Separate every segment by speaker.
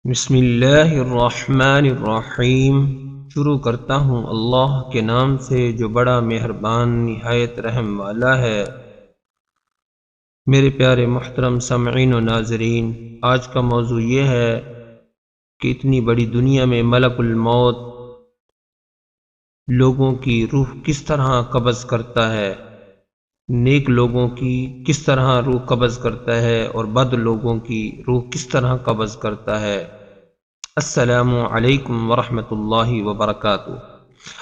Speaker 1: بسم اللہ الرحمن الرحیم۔ شروع کرتا ہوں اللہ کے نام سے جو بڑا مہربان نہایت رحم والا ہے۔ میرے پیارے محترم سامعین و ناظرین، آج کا موضوع یہ ہے کہ اتنی بڑی دنیا میں ملک الموت لوگوں کی روح کس طرح قبض کرتا ہے، نیک لوگوں کی کس طرح روح قبض کرتا ہے اور بد لوگوں کی روح کس طرح قبض کرتا ہے۔ السلام علیکم ورحمۃ اللہ وبرکاتہ۔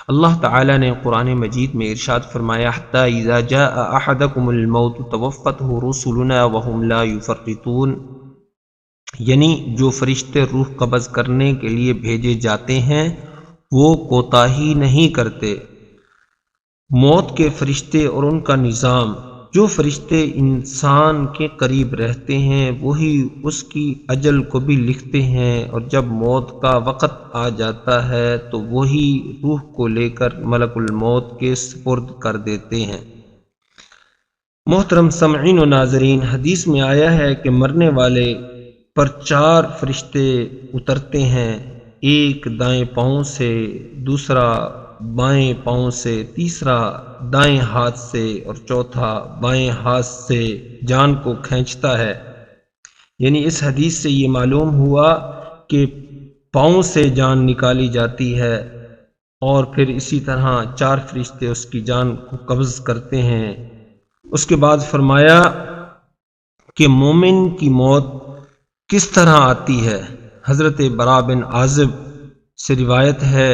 Speaker 1: اللہ تعالی نے قرآن مجید میں ارشاد فرمایا حتی اذا جاء احدکم الموت توفته رسلنا وهم لا يفرطون، یعنی جو فرشتے روح قبض کرنے کے لیے بھیجے جاتے ہیں وہ کوتاہی نہیں کرتے۔ موت کے فرشتے اور ان کا نظام، جو فرشتے انسان کے قریب رہتے ہیں وہی اس کی اجل کو بھی لکھتے ہیں، اور جب موت کا وقت آ جاتا ہے تو وہی روح کو لے کر ملک الموت کے سپرد کر دیتے ہیں۔ محترم سامعین و ناظرین، حدیث میں آیا ہے کہ مرنے والے پر 4 فرشتے اترتے ہیں، ایک دائیں پاؤں سے، دوسرا بائیں پاؤں سے، تیسرا دائیں ہاتھ سے اور چوتھا بائیں ہاتھ سے جان کو کھینچتا ہے۔ یعنی اس حدیث سے یہ معلوم ہوا کہ پاؤں سے جان نکالی جاتی ہے اور پھر اسی طرح 4 فرشتے اس کی جان کو قبض کرتے ہیں۔ اس کے بعد فرمایا کہ مومن کی موت کس طرح آتی ہے۔ حضرت براء بن عازب سے روایت ہے،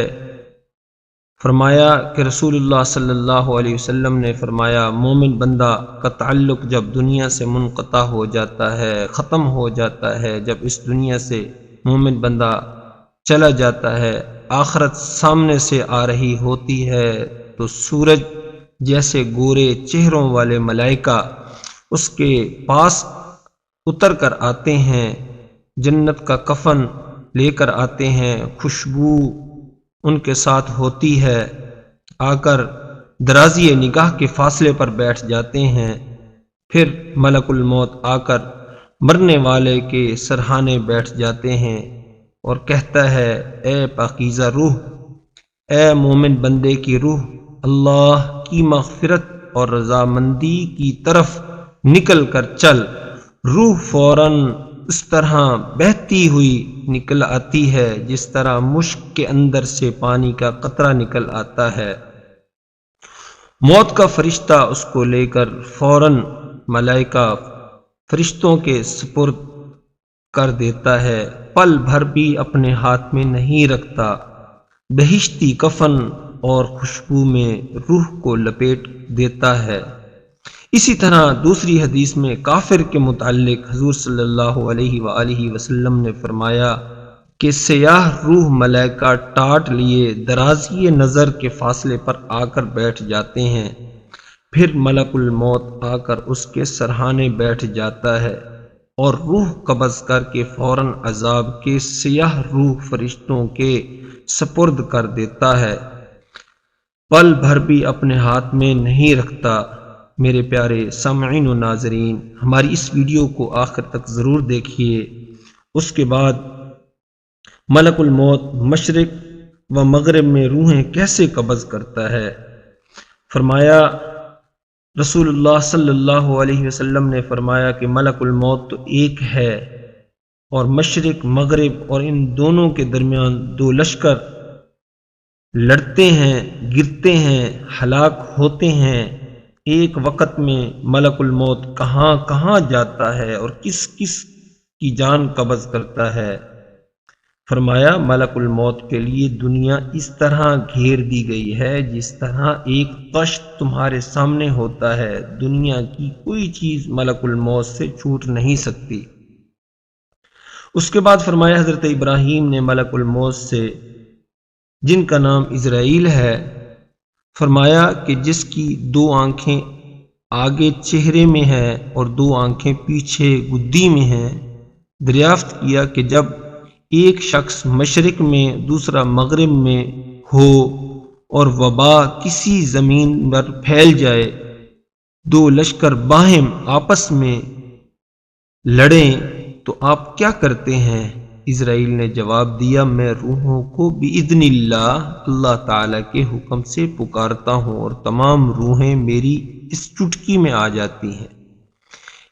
Speaker 1: فرمایا کہ رسول اللہ صلی اللہ علیہ وسلم نے فرمایا مومن بندہ کا تعلق جب دنیا سے منقطع ہو جاتا ہے، ختم ہو جاتا ہے، جب اس دنیا سے مومن بندہ چلا جاتا ہے، آخرت سامنے سے آ رہی ہوتی ہے تو سورج جیسے گورے چہروں والے ملائکہ اس کے پاس اتر کر آتے ہیں، جنت کا کفن لے کر آتے ہیں، خوشبو ان کے ساتھ ہوتی ہے، آ کر درازی نگاہ کے فاصلے پر بیٹھ جاتے ہیں۔ پھر ملک الموت آ کر مرنے والے کے سرہانے بیٹھ جاتے ہیں اور کہتا ہے اے پاکیزہ روح، اے مومن بندے کی روح، اللہ کی مغفرت اور رضامندی کی طرف نکل کر چل۔ روح فوراً اس طرح بہتی ہوئی نکل آتی ہے جس طرح مشک کے اندر سے پانی کا قطرہ نکل آتا ہے۔ موت کا فرشتہ اس کو لے کر فوراً ملائکہ فرشتوں کے سپرد کر دیتا ہے، پل بھر بھی اپنے ہاتھ میں نہیں رکھتا، بہشتی کفن اور خوشبو میں روح کو لپیٹ دیتا ہے۔ اسی طرح دوسری حدیث میں کافر کے متعلق حضور صلی اللہ علیہ وآلہ وسلم نے فرمایا کہ سیاہ روح ملائکہ ٹاٹ لیے درازی نظر کے فاصلے پر آ کر بیٹھ جاتے ہیں، پھر ملک الموت آ کر اس کے سرہانے بیٹھ جاتا ہے اور روح قبض کر کے فوراً عذاب کے سیاہ روح فرشتوں کے سپرد کر دیتا ہے، پل بھر بھی اپنے ہاتھ میں نہیں رکھتا۔ میرے پیارے سامعین و ناظرین، ہماری اس ویڈیو کو آخر تک ضرور دیکھیے۔ اس کے بعد ملک الموت مشرق و مغرب میں روحیں کیسے قبض کرتا ہے۔ فرمایا رسول اللہ صلی اللہ علیہ وسلم نے فرمایا کہ ملک الموت تو ایک ہے اور مشرق مغرب اور ان دونوں کے درمیان 2 لشکر لڑتے ہیں، گرتے ہیں، ہلاک ہوتے ہیں۔ ایک وقت میں ملک الموت کہاں کہاں جاتا ہے اور کس کس کی جان قبض کرتا ہے۔ فرمایا ملک الموت کے لیے دنیا اس طرح گھیر دی گئی ہے جس طرح ایک قشت تمہارے سامنے ہوتا ہے، دنیا کی کوئی چیز ملک الموت سے چھوٹ نہیں سکتی۔ اس کے بعد فرمایا حضرت ابراہیم نے ملک الموت سے، جن کا نام عزرائیل ہے، فرمایا کہ جس کی 2 آنکھیں آگے چہرے میں ہیں اور 2 آنکھیں پیچھے گدی میں ہیں، دریافت کیا کہ جب ایک شخص مشرق میں دوسرا مغرب میں ہو اور وبا کسی زمین پر پھیل جائے، 2 لشکر باہم آپس میں لڑیں تو آپ کیا کرتے ہیں؟ اسرائیل نے جواب دیا میں روحوں کو بإذن اللہ تعالیٰ کے حکم سے پکارتا ہوں اور تمام روحیں میری اس چٹکی میں آ جاتی ہیں۔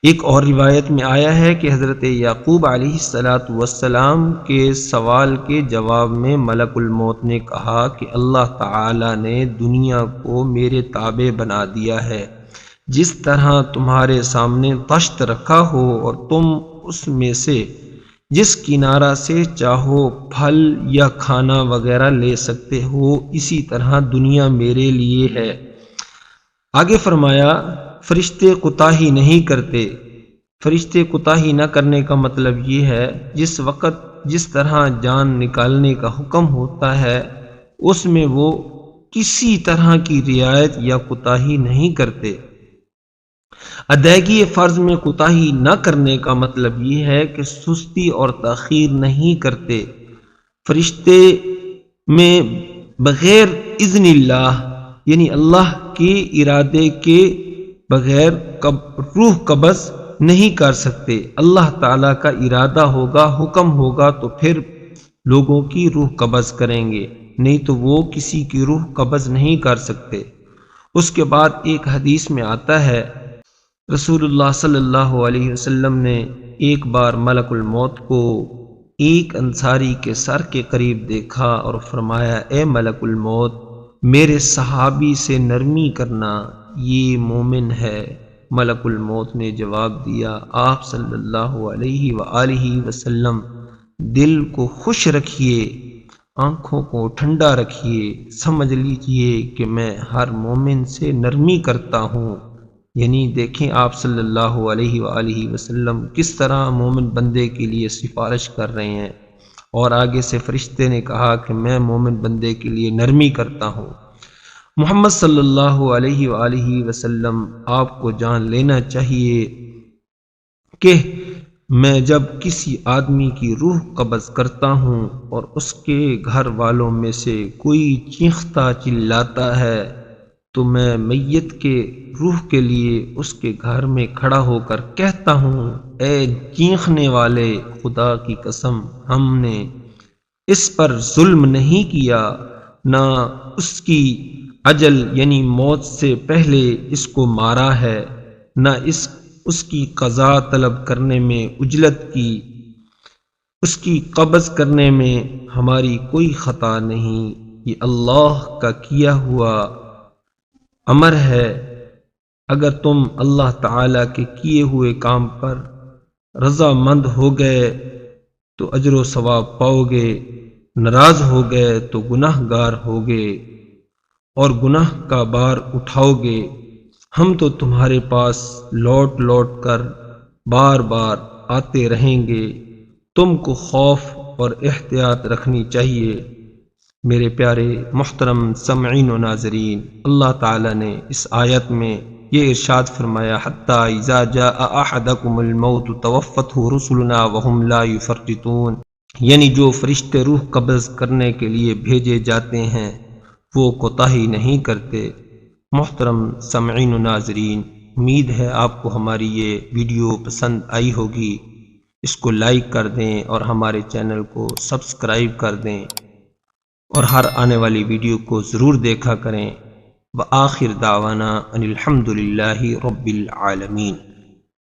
Speaker 1: ایک اور روایت میں آیا ہے کہ حضرت یعقوب علیہ السلام کے سوال کے جواب میں ملک الموت نے کہا کہ اللہ تعالیٰ نے دنیا کو میرے تابع بنا دیا ہے، جس طرح تمہارے سامنے طشت رکھا ہو اور تم اس میں سے جس کنارہ سے چاہو پھل یا کھانا وغیرہ لے سکتے ہو، اسی طرح دنیا میرے لیے ہے۔ آگے فرمایا فرشتے کوتاہی نہیں کرتے۔ فرشتے کوتاہی نہ کرنے کا مطلب یہ ہے جس وقت جس طرح جان نکالنے کا حکم ہوتا ہے اس میں وہ کسی طرح کی رعایت یا کوتاہی نہیں کرتے۔ ادائیگی فرض میں کوتاہی نہ کرنے کا مطلب یہ ہے کہ سستی اور تاخیر نہیں کرتے۔ فرشتے میں بغیر اذن اللہ یعنی اللہ کے ارادے کے بغیر روح قبض نہیں کر سکتے۔ اللہ تعالیٰ کا ارادہ ہوگا، حکم ہوگا تو پھر لوگوں کی روح قبض کریں گے، نہیں تو وہ کسی کی روح قبض نہیں کر سکتے۔ اس کے بعد ایک حدیث میں آتا ہے رسول اللہ صلی اللہ علیہ وسلم نے ایک بار ملک الموت کو ایک انصاری کے سر کے قریب دیکھا اور فرمایا اے ملک الموت میرے صحابی سے نرمی کرنا، یہ مومن ہے۔ ملک الموت نے جواب دیا آپ صلی اللہ علیہ وآلہ وسلم دل کو خوش رکھیے، آنکھوں کو ٹھنڈا رکھیے، سمجھ لیجئے کہ میں ہر مومن سے نرمی کرتا ہوں۔ یعنی دیکھیں آپ صلی اللہ علیہ وآلہ وسلم کس طرح مومن بندے کے لیے سفارش کر رہے ہیں، اور آگے سے فرشتے نے کہا کہ میں مومن بندے کے لیے نرمی کرتا ہوں۔ محمد صلی اللہ علیہ وآلہ وسلم آپ کو جان لینا چاہیے کہ میں جب کسی آدمی کی روح قبض کرتا ہوں اور اس کے گھر والوں میں سے کوئی چیختا چلاتا ہے تو میں میت کے روح کے لیے اس کے گھر میں کھڑا ہو کر کہتا ہوں اے چیخنے والے، خدا کی قسم ہم نے اس پر ظلم نہیں کیا، نہ اس کی اجل یعنی موت سے پہلے اس کو مارا ہے، نہ اس کی قضا طلب کرنے میں عجلت کی، اس کی قبض کرنے میں ہماری کوئی خطا نہیں، یہ اللہ کا کیا ہوا امر ہے۔ اگر تم اللہ تعالیٰ کے کیے ہوئے کام پر رضا مند ہو گئے تو اجر و ثواب پاؤ گے، ناراض ہو گئے تو گناہ گار ہوگے اور گناہ کا بار اٹھاؤ گے۔ ہم تو تمہارے پاس لوٹ لوٹ کر بار بار آتے رہیں گے، تم کو خوف اور احتیاط رکھنی چاہیے۔ میرے پیارے محترم سامعین و ناظرین، اللہ تعالیٰ نے اس آیت میں یہ ارشاد فرمایا حتیٰ اذا جاء احدکم الموت توفته رسلنا وهم لا یفرطون، یعنی جو فرشتے روح قبض کرنے کے لیے بھیجے جاتے ہیں وہ کوتاہی نہیں کرتے۔ محترم سامعین و ناظرین، امید ہے آپ کو ہماری یہ ویڈیو پسند آئی ہوگی، اس کو لائک کر دیں اور ہمارے چینل کو سبسکرائب کر دیں اور ہر آنے والی ویڈیو کو ضرور دیکھا کریں۔ وآخر دعوانا ان الحمد للہ رب العالمین۔